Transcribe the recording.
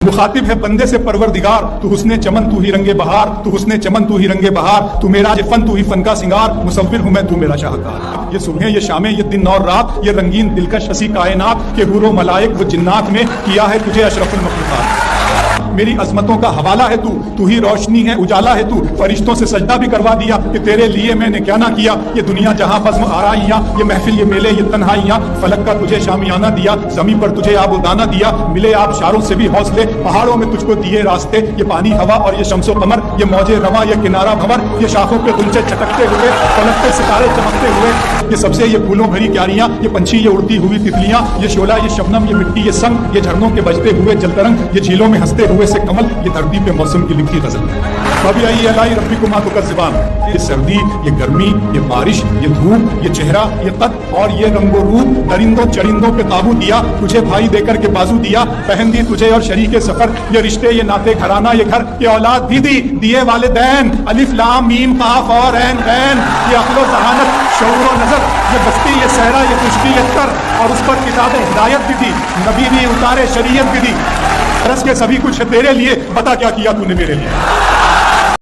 मुखातिब है बंदे से परवरदिगार, तू हुस्ने चमन तू ही रंगे बहार, तू हुस्ने चमन तू ही रंगे बहार, तू मेरा ये फन तू ही फन का सिंगार, मुसव्विर हूँ मैं तू मेरा शाहकार। ये सुबह ये शामें ये दिन और रात, ये रंगीन दिलकश हसी कायनात के हुरो मलाइक व जिन्नात में किया है तुझे अशरफुल मखलूकात। मेरी अजमतों का हवाला है तू ही रोशनी है उजाला है तू, फरिश्तों से सजदा भी करवा दिया कि तेरे लिए मैंने क्या ना किया। ये दुनिया जहाँ बज़्म आराइयाँ, ये महफिल ये मेले ये तन्हाइयाँ, फलक का तुझे शामियाना दिया, ज़मीं पर तुझे आबुदाना दिया। मिले आबशारों से भी हौसले, पहाड़ों में तुझको दिए रास्ते, ये पानी हवा और ये शम्सो कमर, ये मौजे रवा ये किनारा भंवर, ये शाखों पे गुलचे चटकते हुए, फलक पे सितारे चमकते हुए, ये सबसे ये फूलों भरी क्यारियाँ, ये पंछी ये उड़ती हुई तितलियाँ, ये शोला ये शबनम ये मिट्टी ये संग, ये झरनों के बजते हुए जलतरंग, ये झीलों में हंसते हुए से कमल, ये धरती पे मौसम की लिखी गजल। कभी आई अलाई रब्बिकुमा तुकज़्ज़िबान, ये सर्दी ये गर्मी ये बारिश ये धूप ये चेहरा ये कद और ये रंगो रूप, दरिंदों चरिंदों पे काबू दिया, तुझे भाई देकर के बाजू दिया, पहन दी तुझे और शरीके सफर, ये रिश्ते ये नाते घराना ये घर, ये औलाद भी दी दिए वालिदैन, अलिफ लाम मीम काफ और ऐन गैन, ये अक्ल व ज़हानत शऊर व नज़र, ये बस्ती ये सहरा ये खुश्की ये तर, और उस पर किताब हिदायत भी दी, नबी भी उतारे शरीयत भी दी। रस के सभी कुछ है तेरे लिए, बता क्या किया तूने मेरे लिए।